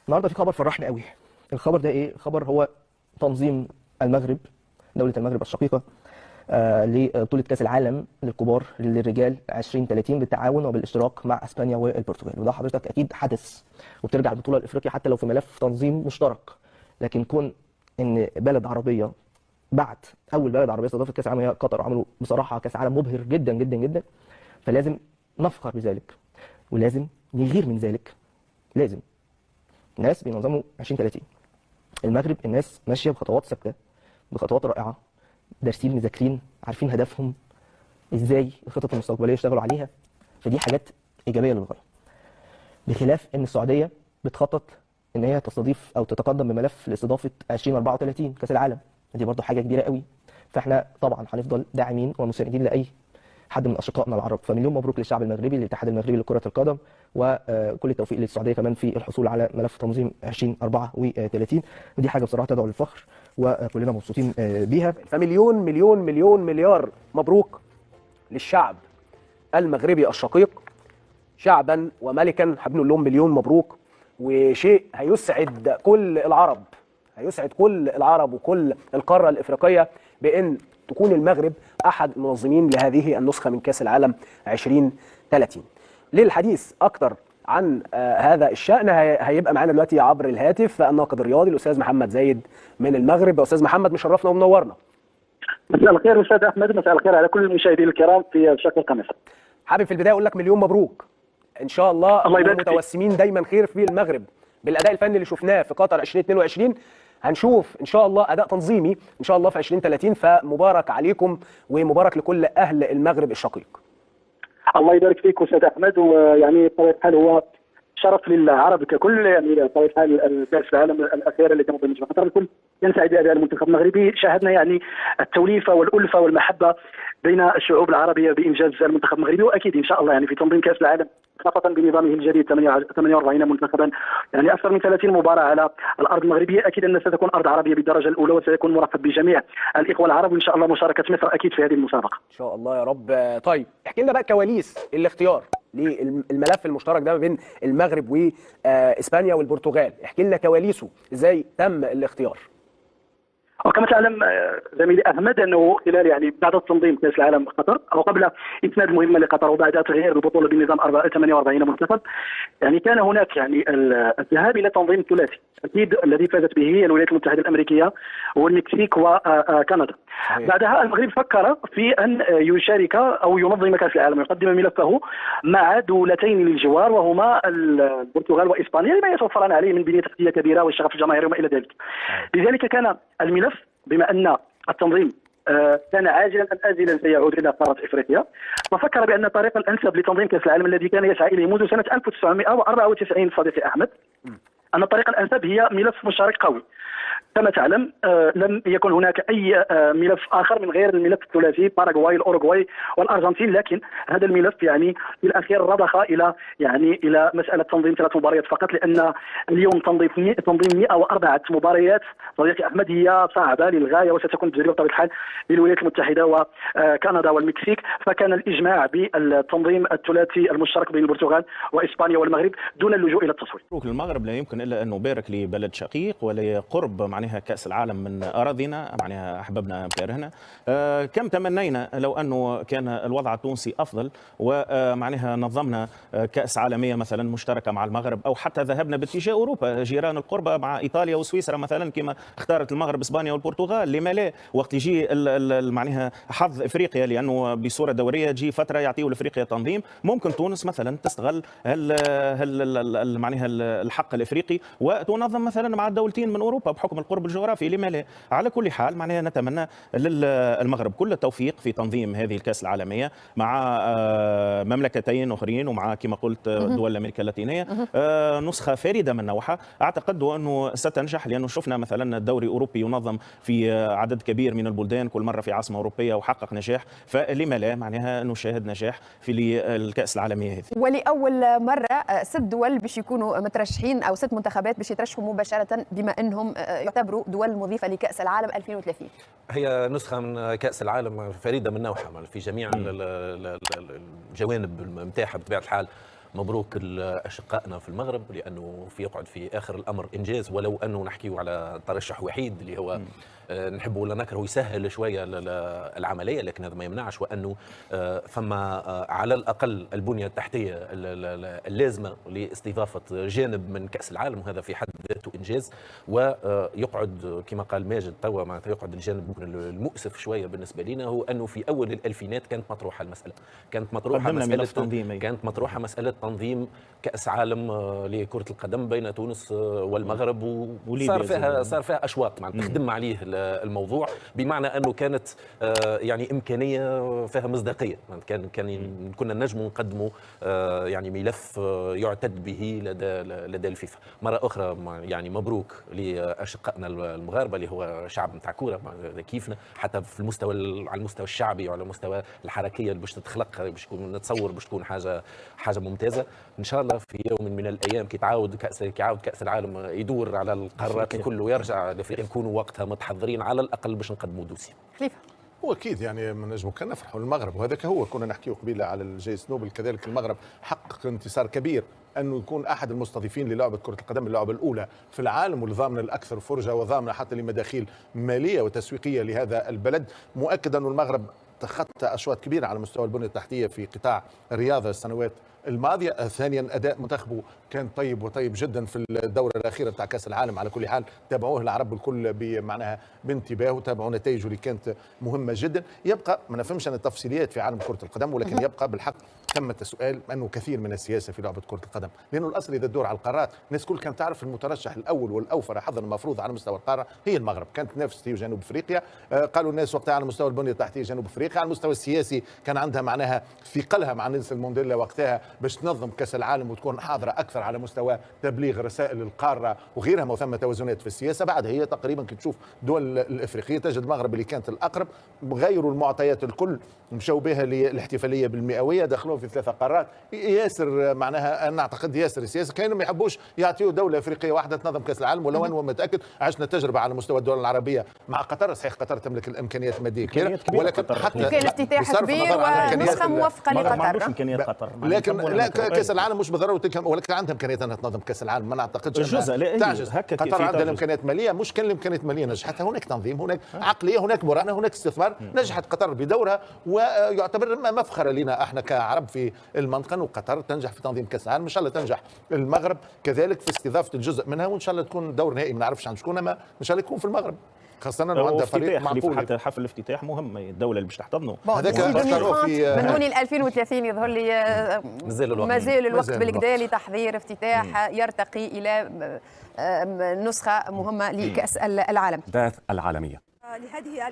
النهارده في خبر فرحني قوي. الخبر ده ايه؟ خبر هو تنظيم المغرب، دولة المغرب الشقيقة، لبطولة كأس العالم للكبار للرجال 2030 بالتعاون وبالاشتراك مع اسبانيا والبرتغال. وده حضرتك اكيد حدث، وبترجع البطولة الافريقية حتى لو في ملف تنظيم مشترك، لكن كون ان بلد عربية بعد اول بلد عربية استضافت كأس العالم هي قطر، وعملوا بصراحة كأس عالم مبهر جدا جدا جدا، فلازم نفخر بذلك ولازم نغير من ذلك. لازم ناس بينظموا 2030 المغرب، الناس ماشيه بخطوات ثابته، بخطوات رائعه، دارسين مذاكرين عارفين هدفهم ازاي، الخطط المستقبليه يشتغلوا عليها. فدي حاجات ايجابيه للغايه، بخلاف ان السعوديه بتخطط ان هي تستضيف او تتقدم بملف لاستضافه 2034 كاس العالم. دي برضو حاجه كبيره قوي. فاحنا طبعا هنفضل داعمين ومساندين لاي حد من اشقائنا العرب. فمليون مبروك للشعب المغربي، للاتحاد المغربي لكره القدم، وكل التوفيق للسعوديه كمان في الحصول على ملف تنظيم 2034. ودي حاجه بصراحه تدعو للفخر وكلنا مبسوطين بيها. فمليون مليون مليون مليار مبروك للشعب المغربي الشقيق، شعبا وملكا. حابين نقول لهم مليون مبروك، وشيء هيسعد كل العرب، هيسعد كل العرب وكل القاره الافريقيه بان تكون المغرب احد المنظمين لهذه النسخه من كاس العالم 2030. للحديث اكثر عن هذا الشأن هيبقى معانا دلوقتي عبر الهاتف الناقد الرياضي الاستاذ محمد زايد من المغرب. يا استاذ محمد مشرفنا ومنورنا. مساء الخير استاذ احمد، مساء الخير على كل المشاهدين الكرام في شقيقة مصر. حابب في البدايه اقول لك مليون مبروك، ان شاء الله متوسمين دايما خير في المغرب بالاداء الفني اللي شفناه في قطر 2022. هنشوف ان شاء الله اداء تنظيمي ان شاء الله في 2030، فمبارك عليكم ومبارك لكل اهل المغرب الشقيق. الله يبارك فيك استاذ احمد. ويعني بطبيعه الحال هو شرف للعرب ككل، يعني بطبيعه الحال كاس العالم الاخيره اللي تمت بالنسبه لقطر الكل ينسعد باداء المنتخب المغربي. شاهدنا يعني التوليفه والالفه والمحبه بين الشعوب العربيه بانجاز المنتخب المغربي، واكيد ان شاء الله يعني في تنظيم كاس العالم خاصه بنظامه الجديد 48 منتخبا، يعني اكثر من 30 مباراه على الارض المغربيه. اكيد ان ستكون ارض عربيه بالدرجه الاولى، وسيكون مرحب بجميع الاخوه العرب، وان شاء الله مشاركه مصر اكيد في هذه المسابقه ان شاء الله يا رب. طيب احكي لنا بقى كواليس الاختيار للملف المشترك ده ما بين المغرب واسبانيا والبرتغال. احكي لنا كواليسه، ازاي تم الاختيار؟ وكما تعلم زميلي احمد انه خلال يعني بعد تنظيم كاس العالم قطر او قبل اسناد المهمه لقطر وبعد تغيير البطوله بنظام 48 منتخب، يعني كان هناك يعني الذهاب الى تنظيم ثلاثي. اكيد الذي فازت به هي الولايات المتحده الامريكيه والمكسيك وكندا. بعدها المغرب فكر في ان يشارك او ينظم كاس العالم، يقدم ملفه مع دولتين للجوار وهما البرتغال واسبانيا، لما يتوفران عليه من بنيه تحتيه كبيره والشغف الجماهيري وما الى ذلك. لذلك كان الملف بما ان التنظيم كان عاجلا ام اجلا سيعود الى قاره افريقيا، ففكر بان الطريق الانسب لتنظيم كاس العالم الذي كان يسعى اليه منذ سنه 1994 صديقي احمد، ان الطريق الانسب هي ملف مشترك قوي. كما تعلم لم يكن هناك اي ملف اخر من غير الملف الثلاثي باراغواي الاوروغواي والارجنتين، لكن هذا الملف يعني في الاخير رضخ الى مساله تنظيم 3 مباريات فقط، لان اليوم تنظيم 104 مباريات صديقي احمد هي صعبه للغايه، وستكون تجربه بطبيعه الحال للولايات المتحده وكندا والمكسيك. فكان الاجماع بالتنظيم الثلاثي المشترك بين البرتغال واسبانيا والمغرب دون اللجوء الى التصويت. المغرب لا يمكن الا ان نبارك لبلد شقيق ولقرب معناها كأس العالم من أراضينا، معناها أحبابنا كارهنا. كم تمنينا لو أنه كان الوضع التونسي أفضل ومعناها نظمنا كأس عالمية مثلا مشتركة مع المغرب، أو حتى ذهبنا باتجاه أوروبا جيران القربة مع إيطاليا وسويسرا مثلا كما اختارت المغرب إسبانيا والبرتغال. لما لا وقت يجي معناها حظ إفريقيا، لأنه بصورة دورية تجي فترة يعطيوا لإفريقيا تنظيم، ممكن تونس مثلا تستغل معناها الحق الإفريقي وتنظم مثلا مع الدولتين من أوروبا بحكم القرب الجغرافي. لما لا؟ على كل حال معناها نتمنى للمغرب كل التوفيق في تنظيم هذه الكأس العالمية مع مملكتين أخرين ومع كما قلت دول أمريكا اللاتينية. نسخة فريدة من نوعها، أعتقد أنه ستنجح، لأنه شفنا مثلا الدوري الأوروبي ينظم في عدد كبير من البلدان كل مرة في عاصمة أوروبية وحقق نجاح، فلما لا معناها نشاهد نجاح في الكأس العالمية هذه. ولأول مرة 6 دول باش يكونوا مترشحين أو 6 منتخبات باش يترشحوا مباشرة بما أنهم يعتبروا دول مضيفة لكأس العالم 2030. هي نسخة من كأس العالم فريدة من نوعها في جميع الجوانب المتاحة بطبيعة الحال، مبروك اشقائنا في المغرب، لانه يقعد في اخر الامر انجاز، ولو انه نحكيو على ترشح وحيد اللي هو نحب ولا نكره يسهل شويه العمليه، لكن هذا ما يمنعش وانه فما على الاقل البنيه التحتيه اللازمه لاستضافه جانب من كاس العالم، وهذا في حد ذاته انجاز. ويقعد كما قال ماجد توا معناتها يقعد الجانب ممكن المؤسف شويه بالنسبه لنا، هو انه في اول الالفينات كانت مطروحه المساله، كانت مطروحه مساله تنظيم كاس عالم لكره القدم بين تونس والمغرب، صار فيها اشواط معناتها تخدم عليه الموضوع، بمعنى انه كانت يعني امكانيه فيها مصداقيه، كنا نجم نقدموا يعني ملف يعتد به لدى الفيفا. مره اخرى يعني مبروك لاشقائنا المغاربه اللي هو شعب نتاع كوره كيفنا، حتى في المستوى على المستوى الشعبي وعلى مستوى الحركيه اللي باش تتخلق، باش نتصور باش تكون حاجه ممتازه ان شاء الله. في يوم من الايام كي يعاود كاس العالم يدور على القارات الكل ويرجع لافريقيا، نكونوا وقتها متحضرين على الاقل باش نقدموا دوسي. خليفه هو اكيد يعني من نجموا كان نفرحوا المغرب، وهذاك هو كنا نحكيه قبيله على الجائزة نوبل، كذلك المغرب حقق انتصار كبير انه يكون احد المستضيفين للعبه كره القدم، اللعبه الاولى في العالم والضامنه الاكثر فرجه وضامنه حتى لمداخيل ماليه وتسويقيه لهذا البلد. مؤكد انه المغرب تخطى اشواط كبيره على مستوى البنيه التحتيه في قطاع الرياضه السنوات الماضيه. ثانيا اداء منتخبه كان طيب جدا في الدوره الاخيره بتاع كاس العالم. على كل حال تابعوه العرب الكل بمعناها بانتباه وتابعوا نتائجه اللي كانت مهمه جدا. يبقى ما نفهمش عن التفصيليات في عالم كره القدم، ولكن يبقى بالحق ثمة السؤال انه كثير من السياسه في لعبه كره القدم، لانه الاصل اذا تدور على القارات الناس كل كانت تعرف المترشح الاول والاوفر حظا المفروض على مستوى القاره هي المغرب، كانت تنافس في جنوب افريقيا. قالوا الناس وقتها على مستوى البنيه التحتيه جنوب افريقيا، على المستوى السياسي كان عندها معناها ثقلها مع نيلسون مانديلا وقتها باش تنظم كاس العالم وتكون حاضره اكثر على مستوى تبليغ رسائل القاره وغيرها، وثم توازنات في السياسه. بعدها هي تقريبا كي تشوف دول الافريقيه تجد المغرب اللي كانت الاقرب، غيروا المعطيات الكل، مشوا بها للاحتفاليه بالمئويه، دخلوا في 3 قارات. ياسر معناها انا اعتقد ياسر السياسه كانوا ما يحبوش يعطيوا دوله افريقيه واحده تنظم كاس العالم، ولو انه متاكد عشنا تجربه على مستوى الدول العربيه مع قطر. صحيح قطر تملك الامكانيات الماديه كبيره، ولكن حتى كان افتتاح كبير ونسخه موفقه لقطر. ما عندوش امكانيات قطر، لكن لا كاس العالم مش بالضروره ولكن عندها امكانيات انها تنظم كاس العالم. ما نعتقدش تعجز قطر عندها الامكانيات الماليه، مش كان الامكانيات الماليه نجحت، هناك تنظيم، هناك عقليه، هناك مرونه، هناك استثمار. نجحت قطر بدورها ويعتبر مفخره لنا احنا كعرب في المنطقه انه قطر تنجح في تنظيم كاس العالم. ان شاء الله تنجح المغرب كذلك في استضافه الجزء منها، وان شاء الله تكون دور نهائي ما نعرفش عن شكون، اما ان شاء الله يكون في المغرب، خاصه انه عندها فريق معقول. حتى حفل الافتتاح مهم، الدوله اللي باش تحتضنه هذاك من هون ل 2030 يظهر لي مازال الوقت بالكدا لتحضير افتتاح يرتقي الى نسخه مهمه لكاس العالم. الأحداث العالمية لهذه